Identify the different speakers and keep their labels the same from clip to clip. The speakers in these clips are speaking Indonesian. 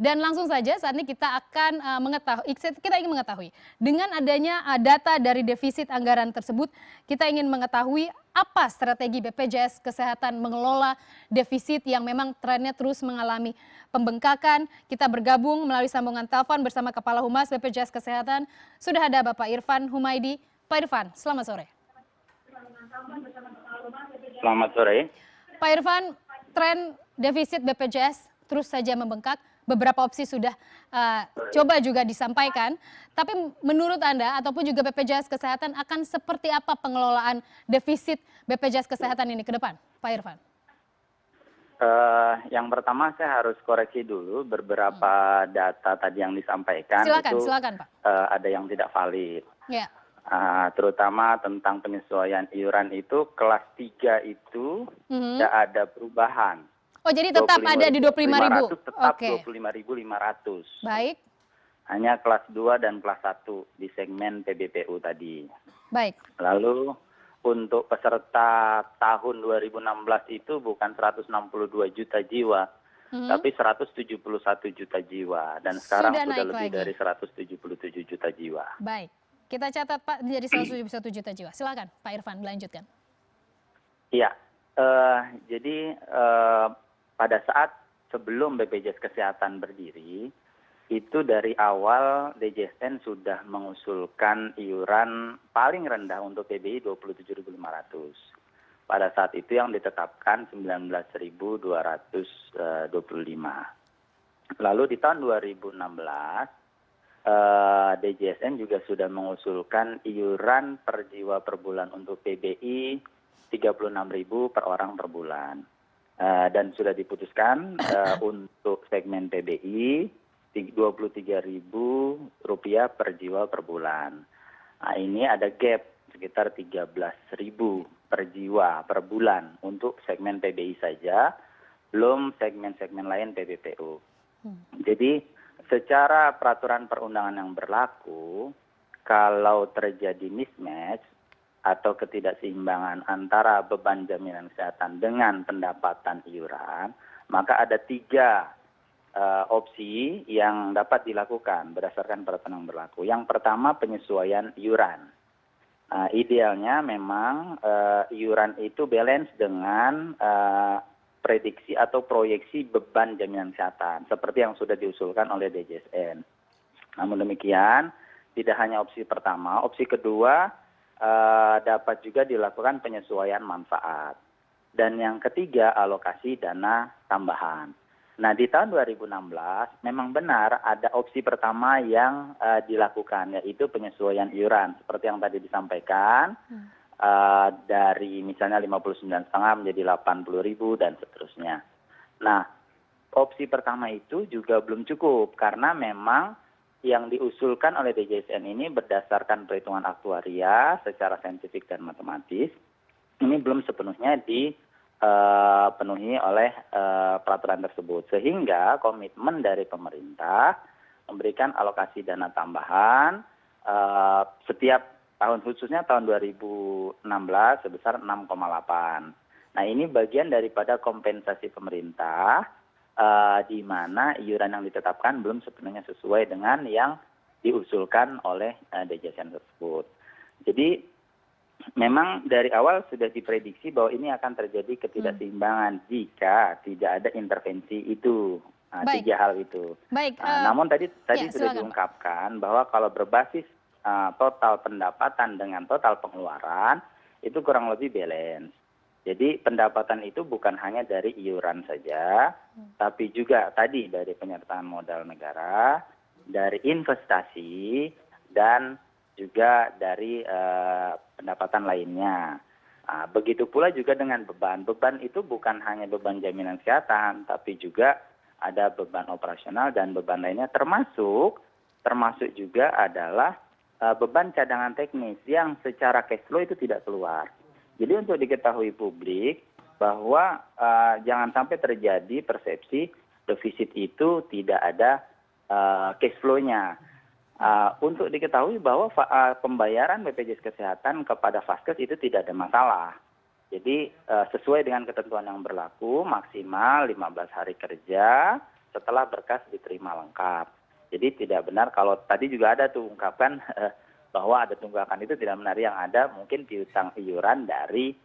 Speaker 1: Dan langsung saja saat ini kita akan kita ingin mengetahui dengan adanya data dari defisit anggaran tersebut, kita ingin mengetahui apa strategi BPJS Kesehatan mengelola defisit yang memang trennya terus mengalami pembengkakan. Kita bergabung melalui sambungan telepon bersama Kepala Humas BPJS Kesehatan. Sudah ada Bapak Irfan Humaydi. Pak Irfan, selamat sore.
Speaker 2: Selamat sore.
Speaker 1: Pak Irfan, tren defisit BPJS terus saja membengkak. Beberapa opsi sudah coba juga disampaikan. Tapi menurut Anda ataupun juga BPJS Kesehatan akan seperti apa pengelolaan defisit BPJS Kesehatan ini ke depan, Pak Irfan?
Speaker 2: Yang pertama saya harus koreksi dulu beberapa data tadi yang disampaikan.
Speaker 1: Silakan Pak.
Speaker 2: Ada yang tidak valid.
Speaker 1: Ya.
Speaker 2: Terutama tentang penyesuaian iuran itu kelas 3 itu tidak ada perubahan.
Speaker 1: Oh, jadi tetap ada di 25.000.
Speaker 2: Tetap 25.500.
Speaker 1: Baik.
Speaker 2: Hanya kelas 2 dan kelas 1 di segmen PBPU tadi.
Speaker 1: Baik.
Speaker 2: Lalu untuk peserta tahun 2016 itu bukan 162 juta jiwa, tapi 171 juta jiwa. Dan sekarang sudah lebih dari 177 juta jiwa.
Speaker 1: Baik. Kita catat Pak menjadi 171 juta jiwa. Silakan Pak Irfan melanjutkan.
Speaker 2: Iya. Jadi pada saat sebelum BPJS Kesehatan berdiri, itu dari awal DJSN sudah mengusulkan iuran paling rendah untuk PBI 27.500. Pada saat itu yang ditetapkan 19.225. Lalu di tahun 2016, DJSN juga sudah mengusulkan iuran per jiwa per bulan untuk PBI 36.000 per orang per bulan. Dan sudah diputuskan untuk segmen PBI Rp23.000 per jiwa per bulan. Nah, ini ada gap sekitar 13.000 per jiwa per bulan untuk segmen PBI saja, belum segmen-segmen lain PBPU. Jadi secara peraturan perundangan yang berlaku, kalau terjadi mismatch atau ketidakseimbangan antara beban jaminan kesehatan dengan pendapatan iuran, maka ada 3 opsi yang dapat dilakukan berdasarkan peraturan yang berlaku. Yang pertama, penyesuaian iuran. Idealnya memang iuran itu balance dengan prediksi atau proyeksi beban jaminan kesehatan seperti yang sudah diusulkan oleh DJSN. Namun demikian, tidak hanya opsi pertama, opsi kedua dapat juga dilakukan penyesuaian manfaat. Dan yang ketiga, alokasi dana tambahan. Nah, di tahun 2016 memang benar ada opsi pertama yang dilakukan, yaitu penyesuaian iuran seperti yang tadi disampaikan, dari misalnya 59,5 menjadi 80.000 dan seterusnya. Nah, opsi pertama itu juga belum cukup karena memang yang diusulkan oleh DJSN ini berdasarkan perhitungan aktuaria secara saintifik dan matematis, ini belum sepenuhnya dipenuhi oleh peraturan tersebut. Sehingga komitmen dari pemerintah memberikan alokasi dana tambahan setiap tahun, khususnya tahun 2016 sebesar 6,8. Nah, ini bagian daripada kompensasi pemerintah di mana iuran yang ditetapkan belum sepenuhnya sesuai dengan yang diusulkan oleh DJSN tersebut. Jadi memang dari awal sudah diprediksi bahwa ini akan terjadi ketidakseimbangan jika tidak ada intervensi itu. 3 hal itu. Namun tadi sudah diungkapkan bahwa kalau berbasis total pendapatan dengan total pengeluaran itu kurang lebih balance. Jadi pendapatan itu bukan hanya dari iuran saja, tapi juga tadi dari penyertaan modal negara, dari investasi, dan juga dari pendapatan lainnya. Begitu pula juga dengan beban. Beban itu bukan hanya beban jaminan kesehatan, tapi juga ada beban operasional dan beban lainnya, termasuk juga adalah beban cadangan teknis yang secara cash flow itu tidak keluar. Jadi untuk diketahui publik bahwa jangan sampai terjadi persepsi defisit itu tidak ada cash flow-nya. Untuk diketahui bahwa pembayaran BPJS Kesehatan kepada Vaskes itu tidak ada masalah. Jadi sesuai dengan ketentuan yang berlaku, maksimal 15 hari kerja setelah berkas diterima lengkap. Jadi tidak benar kalau tadi juga ada tuh ungkapan bahwa ada tunggakan, itu tidak benar. Yang ada mungkin piutang iuran dari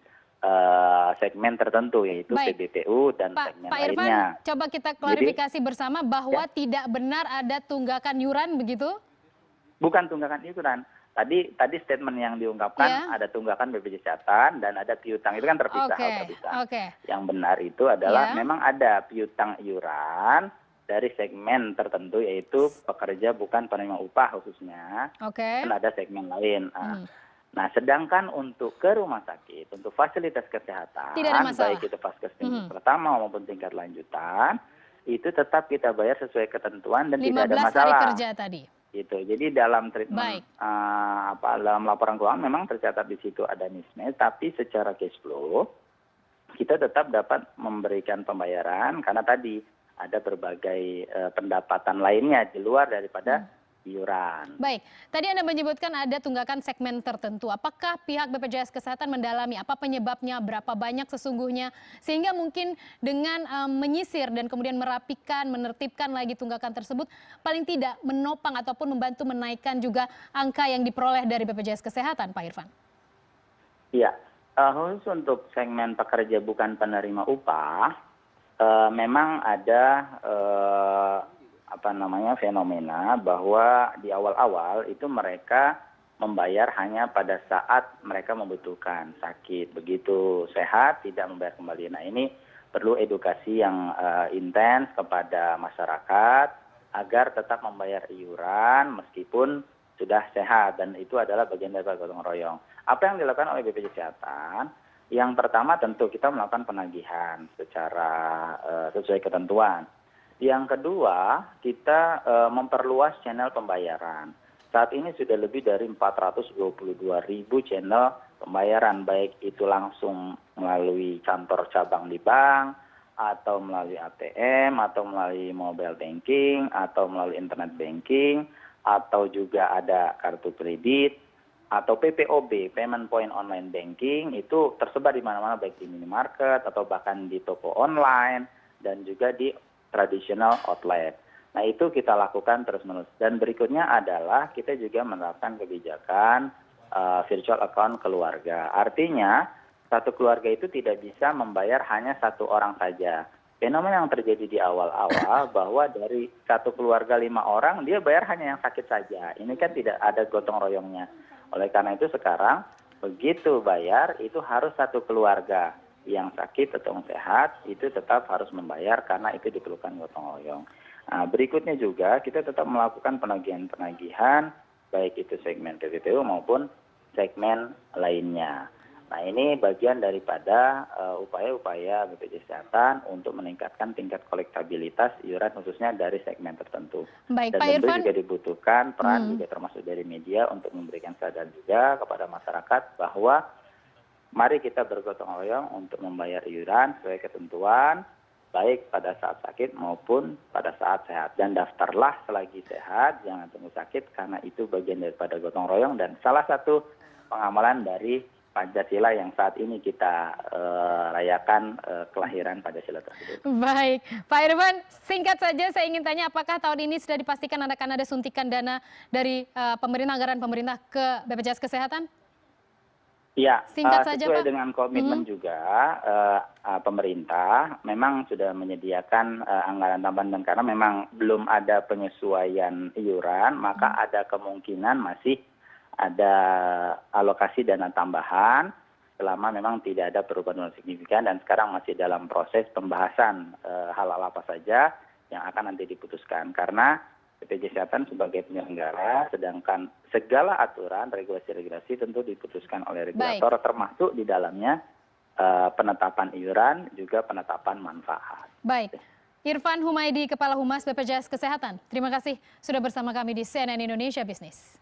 Speaker 2: segmen tertentu yaitu
Speaker 1: Baik,
Speaker 2: PBPU dan segmen
Speaker 1: Pak Irfan,
Speaker 2: lainnya.
Speaker 1: coba kita
Speaker 2: Jadi
Speaker 1: klarifikasi bersama bahwa
Speaker 2: ya,
Speaker 1: tidak benar ada tunggakan yuran begitu?
Speaker 2: bukan tunggakan iuran. Tadi statement yang diungkapkan
Speaker 1: Ya,
Speaker 2: ada tunggakan BPJS Kesehatan dan ada piutang, itu kan terpisah,
Speaker 1: oke,
Speaker 2: hal terpisah.
Speaker 1: oke,
Speaker 2: Yang benar itu adalah
Speaker 1: ya,
Speaker 2: memang ada piutang iuran dari segmen tertentu yaitu pekerja bukan penerima upah khususnya,
Speaker 1: oke.
Speaker 2: dan ada segmen lain.
Speaker 1: Hmm.
Speaker 2: Nah, sedangkan untuk ke rumah sakit, untuk fasilitas
Speaker 1: Tidak ada
Speaker 2: kesehatan,
Speaker 1: masalah.
Speaker 2: baik itu vaskes tingkat
Speaker 1: Hmm.
Speaker 2: pertama maupun tingkat lanjutan, itu tetap kita bayar sesuai ketentuan dan tidak ada
Speaker 1: 15 hari
Speaker 2: masalah.
Speaker 1: kerja tadi.
Speaker 2: Gitu. Jadi dalam treatment
Speaker 1: Baik,
Speaker 2: dalam laporan keuangan memang tercatat di situ ada mismatch, tapi secara cash flow kita tetap dapat memberikan pembayaran karena tadi ada berbagai pendapatan lainnya di luar daripada iuran.
Speaker 1: baik. Tadi Anda menyebutkan ada tunggakan segmen tertentu. Apakah pihak BPJS Kesehatan mendalami apa penyebabnya, berapa banyak sesungguhnya, sehingga mungkin dengan menyisir dan kemudian merapikan, menertibkan lagi tunggakan tersebut, paling tidak menopang ataupun membantu menaikkan juga angka yang diperoleh dari BPJS Kesehatan, Pak Irfan?
Speaker 2: Iya, khusus untuk segmen pekerja bukan penerima upah, memang ada fenomena bahwa di awal-awal itu mereka membayar hanya pada saat mereka membutuhkan, sakit, begitu sehat tidak membayar kembali. Nah, ini perlu edukasi yang intens kepada masyarakat agar tetap membayar iuran meskipun sudah sehat, dan itu adalah bagian dari gotong royong. Apa yang dilakukan oleh BPJS Kesehatan? Yang pertama tentu kita melakukan penagihan secara sesuai ketentuan. Yang kedua, kita memperluas channel pembayaran. Saat ini sudah lebih dari 422.000 channel pembayaran, baik itu langsung melalui kantor cabang di bank, atau melalui ATM, atau melalui mobile banking, atau melalui internet banking, atau juga ada kartu kredit, atau PPOB, Payment Point Online Banking, itu tersebar di mana-mana baik di minimarket atau bahkan di toko online dan juga di traditional outlet. Nah, itu kita lakukan terus-menerus. Dan berikutnya adalah kita juga menerapkan kebijakan virtual account keluarga. Artinya, satu keluarga itu tidak bisa membayar hanya satu orang saja. Fenomena yang terjadi di awal-awal bahwa dari satu keluarga 5 orang, dia bayar hanya yang sakit saja. Ini kan tidak ada gotong royongnya. Oleh karena itu sekarang begitu bayar itu harus satu keluarga, yang sakit atau yang sehat itu tetap harus membayar karena itu diperlukan gotong royong. Nah, berikutnya juga kita tetap melakukan penagihan-penagihan baik itu segmen PPPU maupun segmen lainnya. Nah, ini bagian daripada upaya-upaya BPJS Kesehatan untuk meningkatkan tingkat kolektabilitas iuran khususnya dari segmen tertentu.
Speaker 1: Baik,
Speaker 2: Dan
Speaker 1: Pak
Speaker 2: tentu
Speaker 1: Irfan.
Speaker 2: juga dibutuhkan peran juga termasuk dari media untuk memberikan sadar juga kepada masyarakat bahwa mari kita bergotong royong untuk membayar iuran sesuai ketentuan, baik pada saat sakit maupun pada saat sehat. Dan daftarlah selagi sehat, jangan tunggu sakit, karena itu bagian daripada gotong royong dan salah satu pengamalan dari Pancasila yang saat ini kita rayakan kelahiran Pancasila tersebut.
Speaker 1: Baik, Pak Irfan, singkat saja saya ingin tanya apakah tahun ini sudah dipastikan akan ada suntikan dana dari pemerintah, anggaran pemerintah ke BPJS Kesehatan?
Speaker 2: Iya,
Speaker 1: Singkat saja,
Speaker 2: sesuai
Speaker 1: Pak.
Speaker 2: dengan komitmen juga pemerintah memang sudah menyediakan anggaran tambahan, dan karena memang belum ada penyesuaian iuran, maka ada kemungkinan masih ada alokasi dana tambahan selama memang tidak ada perubahan signifikan, dan sekarang masih dalam proses pembahasan hal-hal apa saja yang akan nanti diputuskan. Karena BPJS Kesehatan sebagai penyelenggara, sedangkan segala aturan, regulasi-regulasi tentu diputuskan oleh regulator, termasuk di dalamnya penetapan iuran, juga penetapan manfaat.
Speaker 1: Baik, Irfan Humaydi, Kepala Humas BPJS Kesehatan. Terima kasih sudah bersama kami di CNN Indonesia Business.